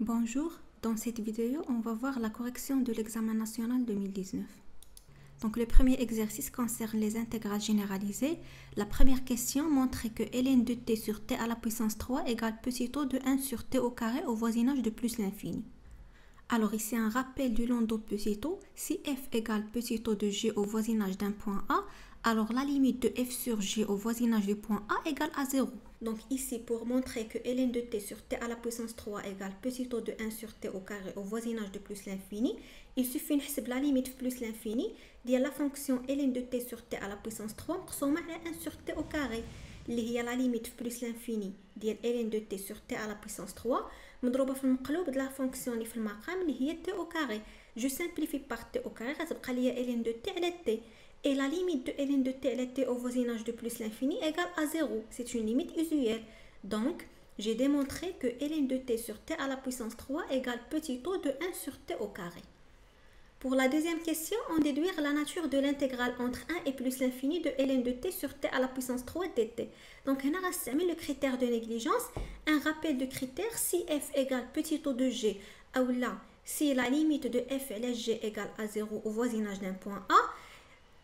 Bonjour, dans cette vidéo, on va voir la correction de l'examen national 2019. Donc le premier exercice concerne les intégrales généralisées. La première question montre que ln de t sur t à la puissance 3 égale petit o de 1 sur t au carré au voisinage de plus l'infini. Alors ici un rappel du landau petit o. Si f égale petit o de g au voisinage d'un point A, alors la limite de f sur g au voisinage du point A égale à 0. Donc ici, pour montrer que ln de t sur t à la puissance 3 égale petit o de 1 sur t au carré au voisinage de plus l'infini, il suffit de la limite plus l'infini de la fonction ln de t sur t à la puissance 3 مقسومة على 1 sur t au carré, اللي هي la limite plus l'infini ديال ln de t sur t à la puissance 3 مضروبة في المقلوب de la fonction اللي في المقام اللي هي t au carré. Je simplifie par t au carré, غتبقى ليا ln de t على t. Et la limite de ln de t elle était au voisinage de plus l'infini égale à 0. C'est une limite usuelle. Donc, j'ai démontré que ln de t sur t à la puissance 3 égale petit o de 1 sur t au carré. Pour la deuxième question, on déduit la nature de l'intégrale entre 1 et plus l'infini de ln de t sur t à la puissance 3 dt. Donc, on a mis le critère de négligence, un rappel de critère si f égale petit o de g, ou là, si la limite de f et g égale à 0 au voisinage d'un point A,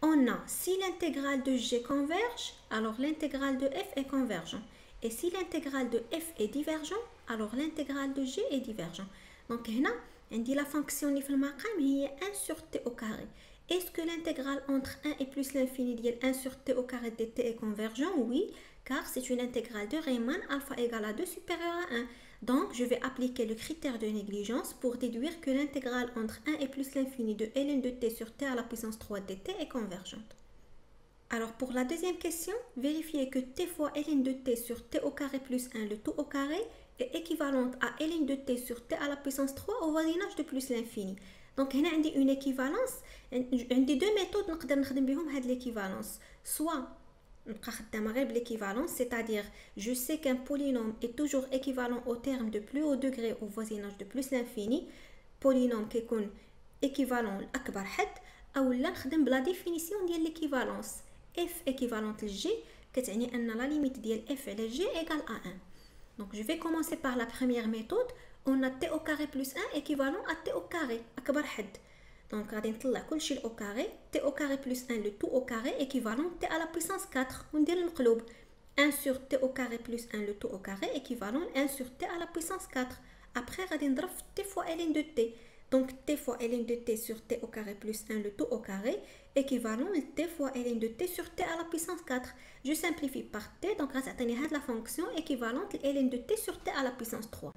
on a, si l'intégrale de g converge, alors l'intégrale de f est convergent. Et si l'intégrale de f est divergent, alors l'intégrale de g est divergent. Donc, là, on dit la fonction qui est dans 1 sur t au carré. Est-ce que l'intégrale entre 1 et plus l'infini de 1 sur t au carré de t est convergent? Oui, car c'est une intégrale de Riemann, alpha égale à 2 supérieur à 1. Donc, je vais appliquer le critère de négligence pour déduire que l'intégrale entre 1 et plus l'infini de ln de t sur t à la puissance 3 dt est convergente. Alors, pour la deuxième question, vérifiez que t fois ln de t sur t au carré plus 1, le tout au carré, est équivalente à ln de t sur t à la puissance 3 au voisinage de plus l'infini. Donc, هنا عندي une équivalence, عندي deux méthodes نقدر نخدم بهم هاد l'équivalence. Soit نبقى خدامه غير l'équivalence, c'est-à-dire je sais qu'un polynôme est toujours équivalent au terme de plus haut degré au voisinage de plus l'infini. Polynôme كيكون équivalent لأكبر حد، أولا نخدم بلا définition ديال l'équivalence. f équivalente ل g كتعني أن la limite ديال f على g égale à 1. Donc je vais commencer par la première méthode. On a t au carré plus 1 équivalent à t au carré أكبر حد. Donc غادي نطلع كلشي au carré. t au carré plus 1 le tout au carré équivalent t à la puissance 4 وندير المقلوب 1 sur t au carré plus 1 le tout au carré équivalent 1 sur t à la puissance 4. Après غادي نضرب t fois ln de t. Donc t fois ln de t sur t au carré plus 1 le tout au carré équivalent t fois ln de t sur t à la puissance 4. Je simplifie par t, donc غتعطيني هاد la fonction équivalente ln de t sur t à la puissance 3.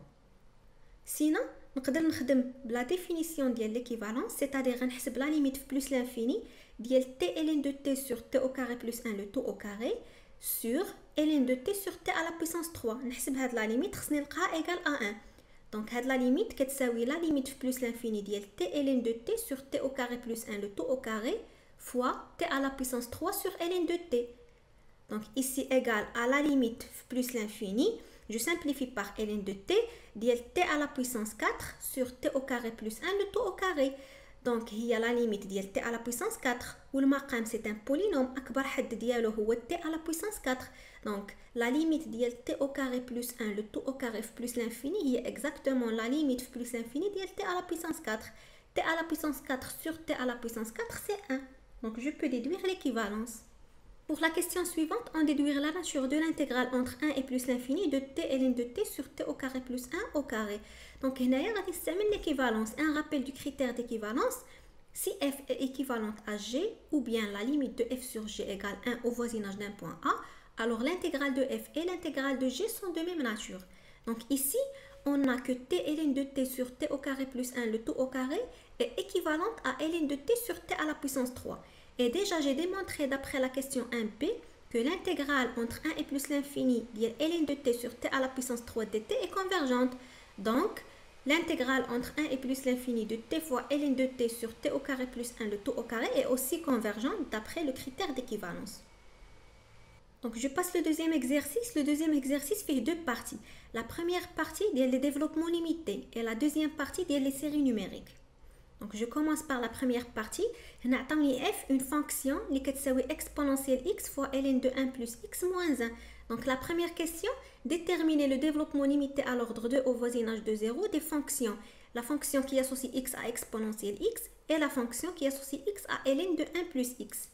Sinon, نقدر نخدم بلا définition ديال l'équivalence, c'est-à-dire غنحسب la limite plus l'infini ديال t ln de t sur t au carré plus 1 le tout au carré sur ln de t sur t à la puissance 3. نحسب هاد la limite خصني نلقاها égal à 1. Donc هاد la limite كتساوي la limite plus l'infini ديال t ln de t sur t au carré plus 1 le tout au carré fois t à la puissance 3 sur ln de t. Donc ici égal à la limite plus l'infini, je simplifie par ln de t, ديال t à la puissance 4 sur t au carré plus 1 le tout au carré. Donc هي la limite ديال t à la puissance 4 والمقام c'est un polynôme أكبر حد ديالو هو t à la puissance 4. Donc la limite ديال t au carré plus 1 le tout au carré plus l'infini هي exactement la limite plus l'infini ديال t à la puissance 4. t à la puissance 4 sur t à la puissance 4 c'est 1. Donc je peux déduire l'équivalence. Pour la question suivante, on déduit la nature de l'intégrale entre 1 et plus l'infini de t ln de t sur t au carré plus 1 au carré. Donc, on va utiliser l'équivalence, un rappel du critère d'équivalence. Si f est équivalente à g, ou bien la limite de f sur g égale 1 au voisinage d'un point A, alors l'intégrale de f et l'intégrale de g sont de même nature. Donc ici, on a que t ln de t sur t au carré plus 1 le tout au carré est équivalente à ln de t sur t à la puissance 3. Et déjà, j'ai démontré d'après la question 1b que l'intégrale entre 1 et plus l'infini de ln de t sur t à la puissance 3 dt est convergente. Donc, l'intégrale entre 1 et plus l'infini de t fois ln de t sur t au carré plus 1 le tout au carré est aussi convergente d'après le critère d'équivalence. Donc, je passe le deuxième exercice. Le deuxième exercice fait deux parties. La première partie, c'est les développements limités et la deuxième partie, c'est les séries numériques. Donc, je commence par la première partie. On a f une fonction qui est exponentielle x fois ln de 1 plus x moins 1. Donc la première question, déterminer le développement limité à l'ordre 2 au voisinage de 0 des fonctions. La fonction qui associe x à exponentielle x et la fonction qui associe x à ln de 1 plus x.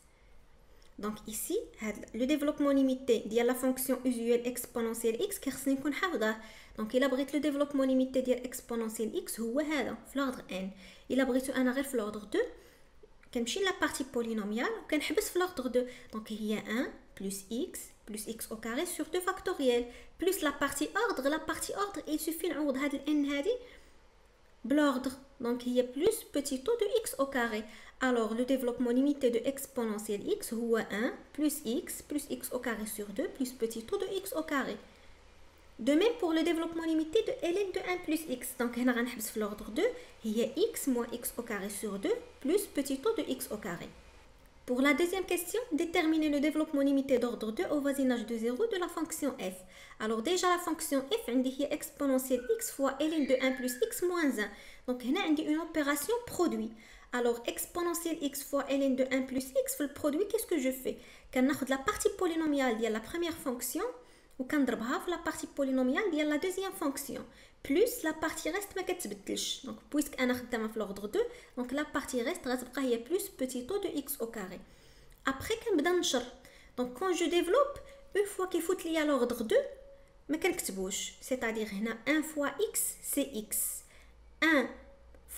Donc ici, le développement limité de la fonction usuelle exponentielle x qui خصني نكون حافظه. Donc il a بغيت le développement limité ديال exponentielle x هو هذا في l'ordre n. Il a بغيتو انا غير في l'ordre 2 كنمشي لا بارتي بولينوميال وكنحبس في l'ordre 2. Donc هي 1 plus x au carré sur 2 factoriel plus la partie ordre il suffit نعوض هاد ال n هادي بالordre. Donc il y a plus petit taux de x au carré. Alors le développement limité de exponentielle x هو 1 plus x au carré sur 2 plus petit taux de x au carré. De même pour le développement limité de ln de 1 plus x. Donc هنا غنحبس في l'ordre 2 هي x moins x au carré sur 2 plus petit taux de x au carré. Pour la deuxième question, déterminer le développement limité d'ordre 2 au voisinage de 0 de la fonction f. Alors déjà la fonction f عندي هي exponentielle x fois ln de 1 plus x moins 1. Donc هنا عندي une opération produit. Alors exponentielle x fois ln de 1 plus x في le produit, qu'est-ce que je fais? كناخد la partie polynomiale ديال la première fonction وكنضربها في la partie polynomiale ديال la deuxième fonction. Plus la partie reste ما كتبدلش. Donc puisque انا خدامه في l'ordre 2, donc la partie reste غتبقى هي plus petit taux de x au carré. Après كنبدا نشر. Donc quand je développe, une fois كيفوت ليا l'ordre 2 ما كنكتبوش. C'est-à-dire هنا 1 fois x c'est x. 1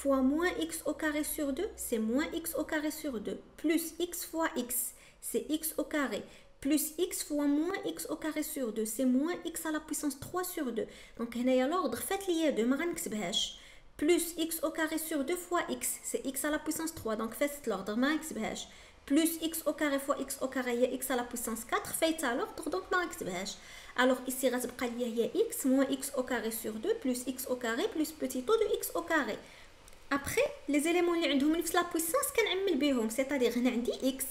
fois moins x au carré sur 2 c'est moins x au carré sur 2. Plus x fois x c'est x au carré. Plus x fois moins x au carré sur 2 c'est moins x à la puissance 3 sur 2. Donc هنايا l'ordre فات ليا 2 ما غنكتبهاش. Plus x au carré sur 2 fois x c'est x à la puissance 3. Donc فاتت l'ordre ما غنكتبهاش. Plus x au carré fois x au carré هي x à la puissance 4 فايته l'ordre donc ما غنكتبهاش. Alors ici غتبقى ليا هي x moins x au carré sur 2 plus x au carré plus petit taux de x au carré. Après les éléments اللي عندهم نفس la puissance كنعمل بهم. C'est-à-dire هنا عندي x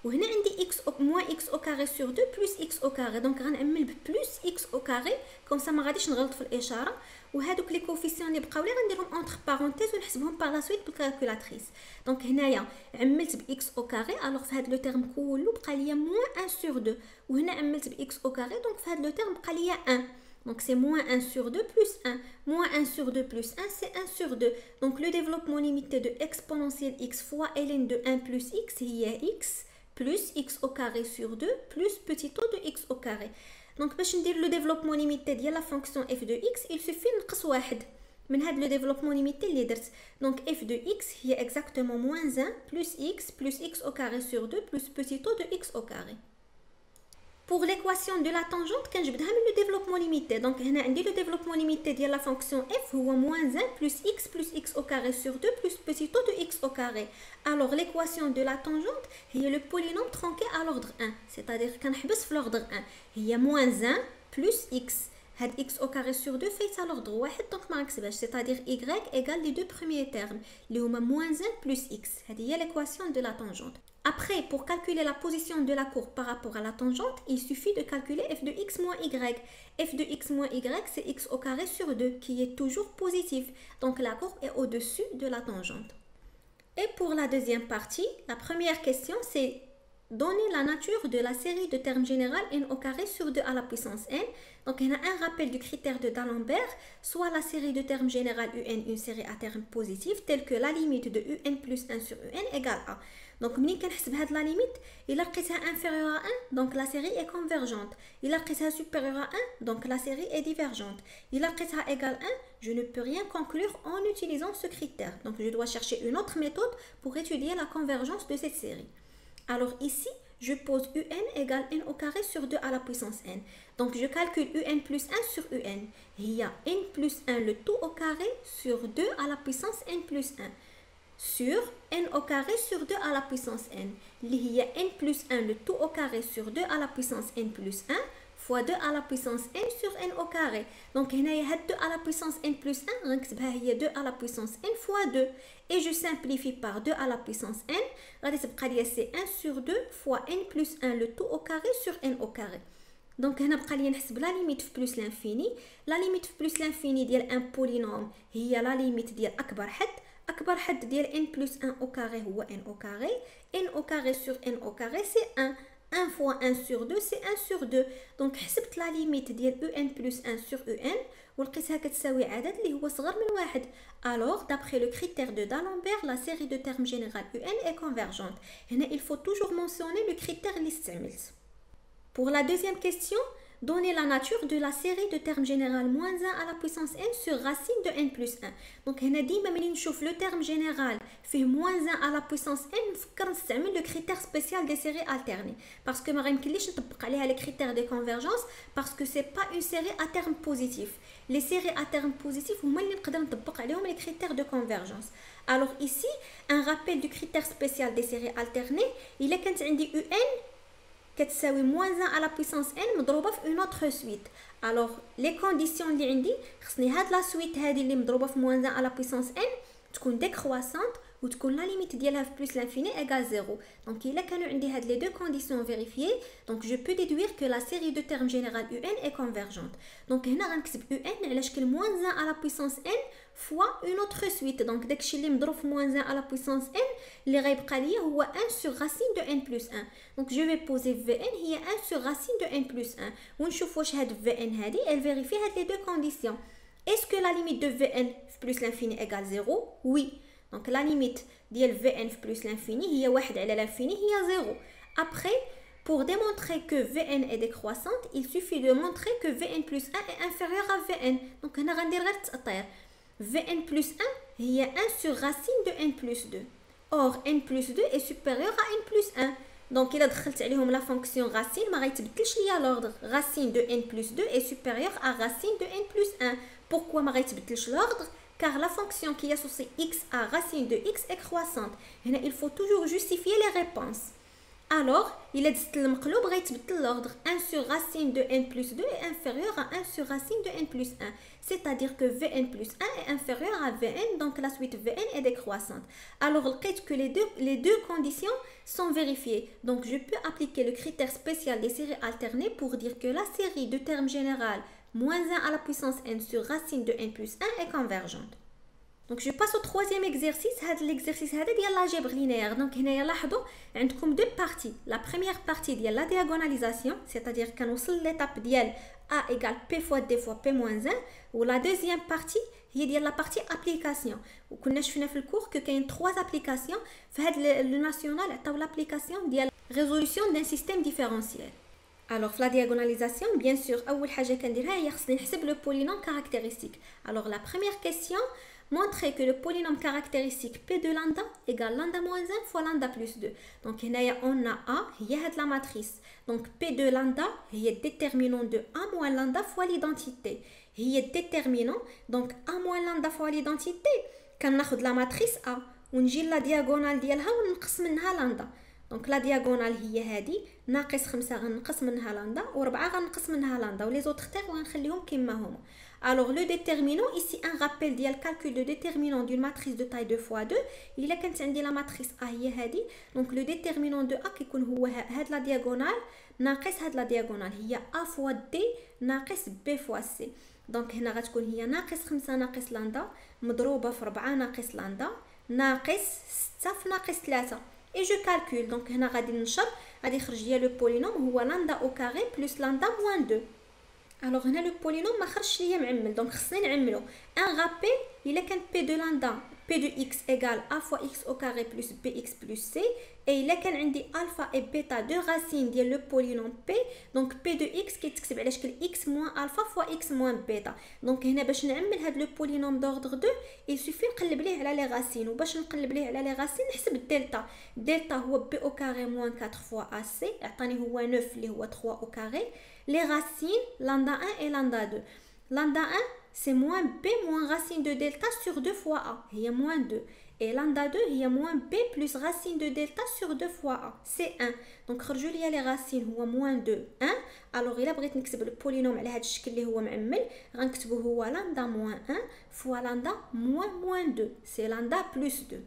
وهنا عندي x moins x au carré sur 2 plus x au carré. Donc غنعمل plus x au carré comme ça ما غاديش نغلط في الاشاره. وهادوك لي كوفيسيون اللي بقاو لي غنديرهم انتر بارونتيز ونحسبهم باغ لا سويت بالكالكولاتريس. دونك هنايا عملت ب x au carré الوغ في هاد لو تيرم كله بقى ليا moins 1 sur 2 وهنا عملت ب x au carré دونك في هاد لو تيرم بقى ليا 1. Donc c'est moins 1 sur 2 plus 1. Moins 1 sur 2 plus 1 c'est 1 sur 2. Donc le développement limité de exponentielle x fois ln de 1 plus x هي x plus x au carré sur 2 plus petit taux de x au carré. Donc باش ندير لو développement limité ديال la fonction f de x il suffit نقص واحد من هاد لو développement limité اللي درت. Donc f de x هي exactement moins 1 plus x au carré sur 2 plus petit taux de x au carré. Pour l'équation de la tangente كنجبدها من le développement limité. Donc هنا عندي le développement limité ديال la fonction f هو moins 1 plus x au carré sur 2 plus petit taux de x au carré. Alors l'équation de la tangente هي le polynôme tronqué à l'ordre 1. C'est-à-dire كنحبس في l'ordre 1 هي moins 1 plus x. هاد x au carré sur 2 فايت à l'ordre 1 donc ما غنكتبهاش. C'est-à-dire y égale les deux premiers termes اللي هما moins 1 plus x. هذه هي l'équation de la tangente. Après, pour calculer la position de la courbe par rapport à la tangente, il suffit de calculer f de x moins y. F de x moins y, c'est x au carré sur 2, qui est toujours positif. Donc la courbe est au-dessus de la tangente. Et pour la deuxième partie, la première question, c'est donner la nature de la série de termes générales n au carré sur 2 à la puissance n. Donc il y a un rappel du critère de D'Alembert, soit la série de termes générales un, une série à termes positifs, telle que la limite de un plus 1 sur un égale a. Donc منين كنحسب هاد la limite, il a لقيتها inférieure à 1, donc la série est convergente. Il a لقيتها supérieure à 1, donc la série est divergente. Il a لقيتها égale 1, je ne peux rien conclure en utilisant ce critère. Donc je dois chercher une autre méthode pour étudier la convergence de cette série. Alors ici, je pose un égale n au carré sur 2 à la puissance n. Donc je calcule un plus 1 sur un. Il y a n plus 1 le tout au carré sur 2 à la puissance n plus 1. Sur n au carré sur 2 à la puissance n. Il y a n plus 1 le tout au carré sur 2 à la puissance n plus 1 fois 2 à la puissance n sur n au carré. Donc هنا هاد 2 à la puissance n plus 1 غنكتبها هي 2 à la puissance n fois 2. Et je simplifie par 2 à la puissance n. غادي تبقى ليا c'est 1 sur 2 fois n plus 1 le tout au carré sur n au carré. Donc هنا بقى لي نحسب لا ليميت في بلس لانفيني. لا ليميت في بلس لانفيني ديال ان بولينوم هي لا ليميت ديال اكبر حد ديال n plus 1 au carré هو n au carré. n au carré sur n au carré c'est 1. 1 fois 1 sur 2 c'est 1 sur 2. Donc حسبت لا ليميت ديال ان بلس 1 sur ان ولقيتها كتساوي عدد اللي هو صغر من واحد. Alors d'après le critère de D'Alembert la série de termes générale un est convergente. هنا il faut toujours mentionner le critère اللي استعملت. Pour la deuxième question, donnez la nature de la série de termes général moins 1 à la puissance n sur racine de n plus 1. Donc هنا ديما ملي نشوف le terme général فيه moins 1 à la puissance n نفكر نستعمل le critère spécial des séries alternées parce que ما غيمكنليش نطبق عليها les critères de convergence parce que c'est pas une série à terme positif. Les séries à terme positif هما اللي نقدر نطبق عليهم les critères de convergence. Alors ici un rappel du critère spécial des séries alternées il كانت عندي un كتساوي moins 1 à la puissance n مضروبه في une autre suite. alors les conditions اللي عندي خصني هاد لا suite هذه اللي مضروبه في moins 1 à la puissance n تكون décroissante وتكون لا ليميت ديالها في plus l'infini égale 0. donc الا كانوا عندي هاد les deux conditions vérifiées donc je peux déduire que la série de termes général un est convergente. donc هنا غنكتب un على شكل moins 1 à la puissance n fois une autre suite. donc داكشي اللي مضروب في moins 1 à la puissance n اللي غيبقى ليا هو 1 sur racine de n plus 1. donc je vais poser vn هي 1 sur racine de n plus 1 ونشوف واش هاد vn هادي elle vérifie هاد les deux conditions. est-ce que la limite de vn plus l'infini égale 0? oui. donc la limite ديال vn plus l'infini هي 1 على l'infini هي 0. après pour démontrer que vn est décroissante il suffit de montrer que vn plus 1 est inférieur à vn. donc هنا غندير غير التأطير vn plus 1 هي 1 sur racine de n plus 2. or n plus 2 est supérieur à n plus 1. donc إلا دخلت عليهم la fonction racine ما غيتبدلش ليا l'ordre. racine de n plus 2 est supérieur à racine de n plus 1. pourquoi ما غيتبدلش l'ordre? car la fonction qui associe x à racine de x est croissante. هنا il faut toujours justifier les réponses. alors il est المقلوب غيتبدل l'ordre. 1 sur racine de n plus 2 est inférieur à 1 sur racine de n plus 1. c'est-à-dire que vn plus 1 est inférieur à vn, donc la suite vn est décroissante. alors لقيت que les deux conditions sont vérifiées. donc je peux appliquer le critère spécial des séries alternées pour dire que la série de termes général moins 1 à la puissance n sur racine de n plus 1 est convergente. donc je passe au troisième exercice. هذا l'exercice هذا ديال l'algèbre linéaire. donc هنايا لاحظوا عندكم deux parties. la première partie ديال la diagonalisation c'est-à-dire كنوصل l'étape ديال a égale p fois d fois p moins 1 و la deuxième partie هي ديال la partie application. وكنا شفنا في الكور que كاين 3 applications في هذا الناسيونال عطاو l'application ديال résolution d'un système différentiel. alors في la diagonalisation bien sûr اول حاجه كنديرها هي خصني نحسب le polynôme caractéristique. alors la première question montrer que le polynôme caractéristique p de lambda égale lambda moins 1 fois lambda plus 2. donc هنايا on a a هي هاد la matrice. donc p de lambda هي déterminant de a moins lambda fois l'identité. هي déterminant donc a moins lambda fois l'identité كناخد la matrice a ونجي la diagonale ديالها ونقص منها lambda. donc la diagonale هي هادي ناقص 5 غنقص منها لامدا و4 غنقص منها لامدا ولي زوتر تيغ غنخليهم كما هما. alors le déterminant ici un rappel ديال calcul de déterminant d'une matrice de taille 2 fois 2. الا كانت عندي la matrice A هي هادي donc le déterminant de A كيكون هو هاد la diagonale ناقص هاد la diagonale هي A fois D ناقص B fois C. donc هنا غتكون هي ناقص 5 ناقص لامدا مضروبه في 4 ناقص لامدا ناقص 6 في ناقص 3 et je calcule. donc هنا غادي نشر غادي يخرج ليا لو بولينوم هو لامدا او كاري بلس لامدا موان 2. alors هنا لو بولينوم ما خرجش ليا معمل donc خصني نعملو ان رابيل. الا كان بي دو لامدا p de x égale a fois x au carré plus bx plus c et il كان عندي alpha et bêta deux racines ديال le polynôme p. donc p de x كيتكتب على شكل x moins alpha fois x moins bêta. donc هنا باش نعمل هاد le polynôme d'ordre 2 il suffit نقلب ليه على les racines. وباش نقلب ليه على les racines نحسب الدلتا. الدلتا هو b au carré moins 4 fois ac عطاني هو 9 اللي هو 3 au carré. les racines lambda 1 et lambda 2. lambda 1 c'est moins b moins racine de delta sur 2 fois a هي moins 2 et lambda 2 هي moins b plus racine de delta sur 2 fois a c'est 1. donc خرجوا لي les racines هو moins 2 1. alors الا بغيت نكتب البولينوم على هذا الشكل اللي هو معمل غنكتبو هو lambda moins 1 fois lambda moins 2 c'est lambda plus 2.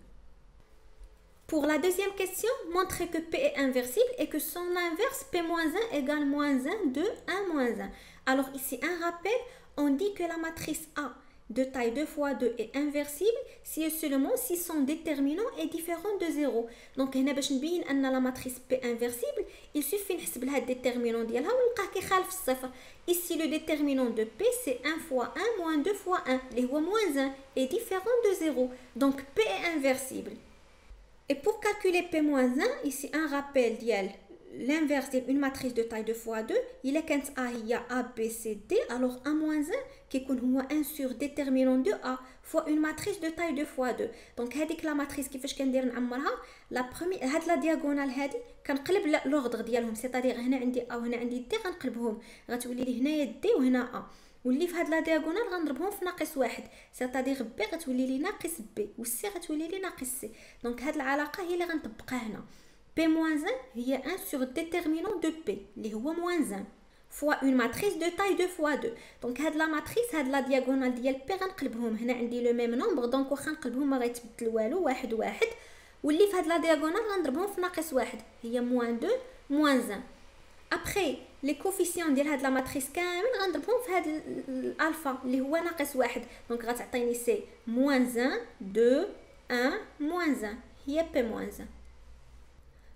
Pour la deuxième question, montrez que P est inversible et que son inverse P-1 égale moins 1 de 1 moins 1. Alors ici, un rappel, on dit que la matrice A de taille 2 fois 2 est inversible si et seulement si son déterminant est différent de 0. Donc هنا باش نبين ان la matrice P inversible, il suffit نحسب لها الديترمينون ديالها ونلقاه كيخالف الصفر. Ici le déterminant de P c'est 1 fois 1 moins 2 fois 1 اللي هو moins 1 est différent de 0. Donc P est inversible. Et pour calculer P-1, ici un rappel ديال l'inverse d'une matrice de taille 2 fois 2, il est quand A il y a A, B, C, D, alors A-1 qui est 1 sur déterminant de A fois une matrice de taille 2 fois 2. Donc هذيك la matrice كيفاش كندير نعمرها la première هاد la diagonale هذه كنقلب l'ordre ديالهم, c'est-à-dire هنا عندي A وهنا عندي D غنقلبهم, غتولي لي هنايا D وهنا A. واللي في هاد لا دياغونال غنضربهم في ناقص واحد, سيتادير بي غتولي لي ناقص بي والسي غتولي لي ناقص سي. دونك هاد العلاقه هي اللي غنطبقها هنا. بي موان 1 هي 1 سور ديترمينون دو بي اللي هو موان 1 فوا اون ماتريس دو تاي 2 فوا 2. دونك هاد لا ماتريس هاد لا دياغونال ديال بي غنقلبهم, هنا عندي لو ميم نومبر دونك واخا نقلبهم ما غيتبدل والو, واحد واحد, واللي في هاد لا دياغونال غنضربهم في ناقص واحد هي موان 2 موان 1. Après, les coefficients de la matrice كامل غنضربهم في هذا الالفا اللي هو ناقص واحد. دونك غتعطيني سي moins 1 2 1 moins 1 هي P moins 1.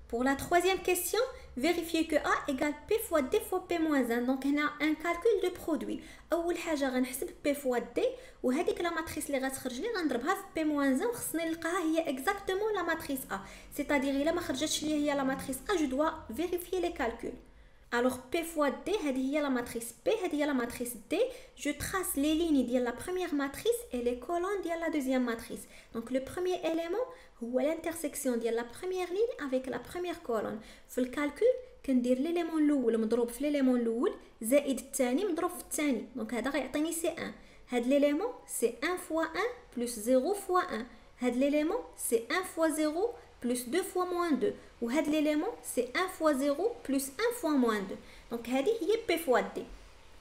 Pour la troisième question, vérifiez que A égale P fois D fois P moins 1. Donc هنا un calcul de produit. أول حاجة غنحسب P fois D وهذيك لا ماتريس اللي غتخرج لي غنضربها في P moins 1 وخصني نلقاها هي exactement la matrice A. C'est-à-dire إلا ما خرجتش لي هي la matrice A, je dois vérifier les calculs. Alors P fois D, هذه هي la matrice P, هذه هي la matrice D. Je trace les lignes de la première matrice et les colonnes de la deuxième matrice. Donc le premier élément هو l'intersection de la première ligne avec la première colonne. في الكالكول كندير l'élément الاول مضروب في l'élément الاول زائد الثاني مضروب في الثاني. دونك هذا غيعطيني سي 1. هذا l'élément c'est 1 fois 1 plus 0 fois 1. هذا l'élément c'est 1 fois 0 plus 2 fois moins 2. Ou هاد l'élément c'est 1 fois 0 plus 1 fois moins 2. Donc هذه هي P fois D.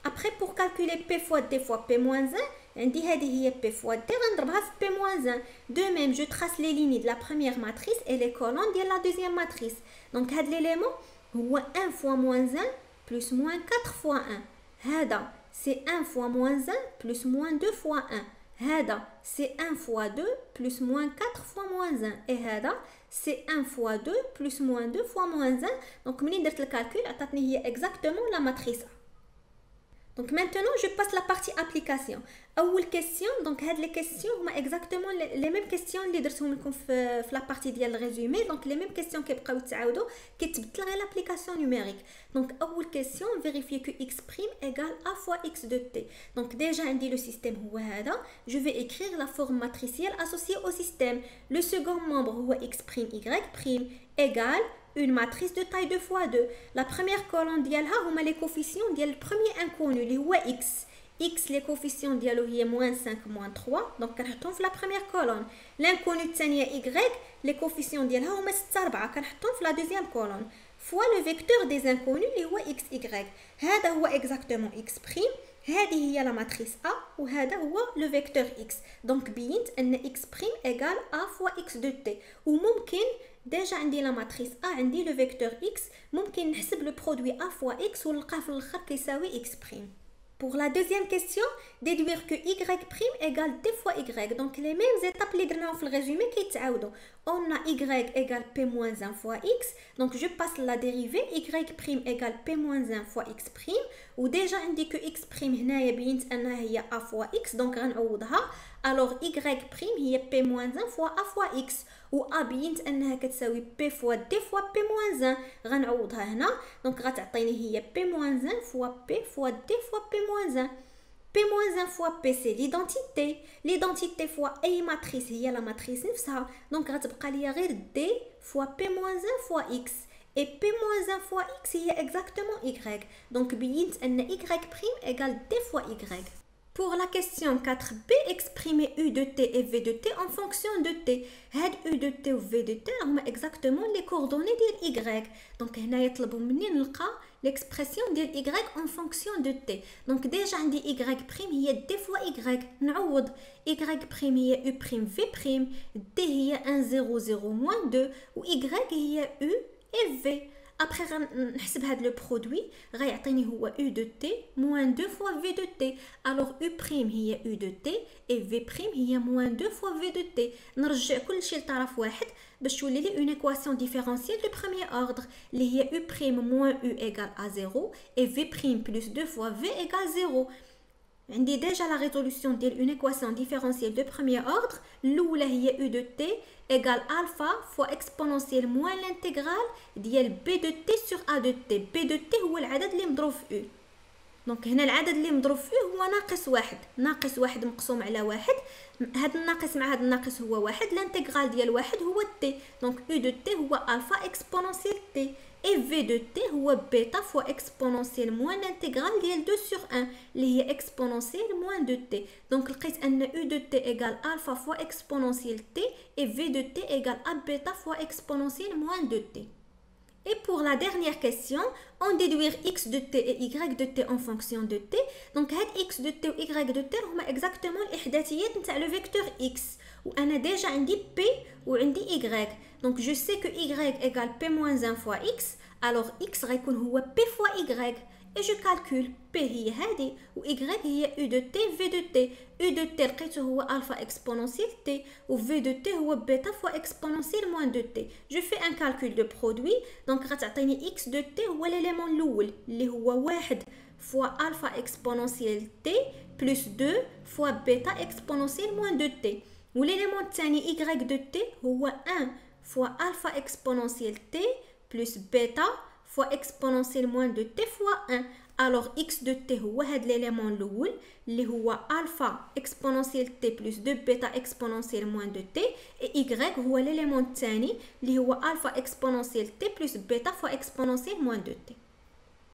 Après pour calculer P fois D fois P moins 1, عندي هذه هي P fois D غنضربها في P moins 1. De même je trace les lignes de la première matrice et les colonnes de la deuxième matrice. Donc هاد l'élément هو 1 fois moins 1 plus moins 4 fois 1. هذا c'est 1 fois moins 1 plus moins 2 fois 1. هذا c'est 1 fois 2 plus moins 4 fois moins 1. Et هذا c'est 1 fois 2 plus moins 2 fois moins 1. Donc منين درت الكالكول عطاتني هي exactement la matrice A. Donc maintenant je passe la partie application. أول question, donc هاد les questions هما exactement les mêmes questions اللي درتهم لكم في la partie ديال الريزومي. Donc les mêmes questions كيبقاو يتعاودوا كيتبدل غير l'application numérique. Donc أول question, vérifier que x' égale a fois x de t. Donc déjà عندي le système هو هذا. Je vais écrire la forme matricielle associée au système. Le second membre هو x' y' égale une matrice de taille 2 fois 2. La première colonne ديالها هما les coefficients ديال premier inconnu اللي هو x. x les coefficients ديالو هي moins 5 moins 3. donc كنحطهم في la première colonne. l'inconnu الثانيه y les coefficients ديالها هما 6 4 كنحطهم في la deuxième colonne. fois le vecteur des inconnus اللي هو x y. هذا هو exactement x'. هذه هي la matrice A وهذا هو le vecteur x. donc بينت ان x' égale a fois x de t. وممكن déjà عندي la matrice A عندي le vecteur x ممكن نحسب le produit a fois x ونلقاه في الاخر كيساوي x'. Pour la deuxième question, déduire que y' égale d fois y. Donc les mêmes étapes اللي درناهم في الرésumé كيتعاودوا. On a y égale p moins 1 fois x. Donc je passe la dérivée y' égale p moins 1 fois x'. و déjà عندي que x' هنايا بينت انها هي a fois x. donc غنعوضها. alors y' هي p moins 1 fois a fois x. و a بينت انها كتساوي p fois d fois p moins 1. غنعوضها هنا. donc غتعطيني هي p moins 1 fois p fois d fois p moins 1. p moins 1 fois p c'est l'identité. l'identité fois اي matrice هي la matrice نفسها. donc غتبقى ليا غير d fois p moins 1 fois x. et p moins 1 fois x هي exactement y. donc بينت ان y' égale d fois y. Pour la question 4b, exprimez u de t et v de t en fonction de t. هاد u de t و v de t هما exactement les coordonnées ديال y. donc هنا يطلبوا مني نلقى l'expression ديال y en fonction de t. donc déjà عندي y' هي d fois y. نعوض y' هي u' v', d هي 1 0 0 moins 2 و y هي u et v. ابخي غنحسب هذا لو برودوي غيعطيني هو او دو تي موان 2 فوا في دو تي. الوغ او بريم هي او دو تي اي في بريم هي موان 2 فوا في دو تي. نرجع كلشي لطرف واحد باش تولي لي اون ايكواسيون ديفيرونسييل دو بروميير اوردر اللي هي او بريم موان او ايغال ا 0 اي في بريم بلس 2 فوا في ايغال 0. عندي ديجا لا ريزولوسيون ديال اون ايكواسيون ديفيرونسييل دو بروميير اوردر. الاولى هي او دو تي ايغال الفا فوا اكسبونونسييل موان لانتيغرال ديال بي دو تي سور ا دو تي. بي دو تي هو العدد اللي مضروب في او. دونك هنا العدد اللي مضروب فيه هو ناقص واحد. ناقص واحد مقسوم على واحد. هاد الناقص مع هاد الناقص هو واحد. لانتيغرال ديال واحد هو تي. دونك او دو تي هو الفا اكسبونونسييل تي. اي في دو تي هو بيتا فوا اكسبونونسييل موان لانتيغرال ديال 2 سور 1 اللي هي اكسبونونسييل موان دو تي. دونك لقيت ان او دو تي ايغال الفا فوا اكسبونونسييل تي اي في دو تي ايغال ا بيتا فوا اكسبونونسييل موان دو تي. Et pour la dernière question, on déduire x de t et y de t en fonction de t. Donc, x de t ou y de t هما exactement الإحداثيات نتاع le vecteur x. وأنا déjà عندي p وعندي y. Donc, je sais que y égale p moins 1 fois x. Alors, x غيكون هو p fois y. Et je calcule p هي هذه و y هي u de t v de t. u de t لقيته هو alpha exponentielle t و v de t هو bêta fois exponentielle moins de t. Je fais un calcul de produit. Donc غتعطيني x de t هو l'élément الأول اللي هو 1 fois alpha exponentielle t plus 2 fois bêta exponentielle moins de t. و l'élément الثاني y de t هو 1 fois alpha exponentielle t plus bêta fois exponentielle moins de t fois 1. Alors x de t هو هاد l'élément الأول اللي هو alpha exponentielle t plus 2 bêta exponentielle moins de t et y هو l'élément الثاني اللي هو alpha exponentielle t plus bêta fois exponentielle moins de t.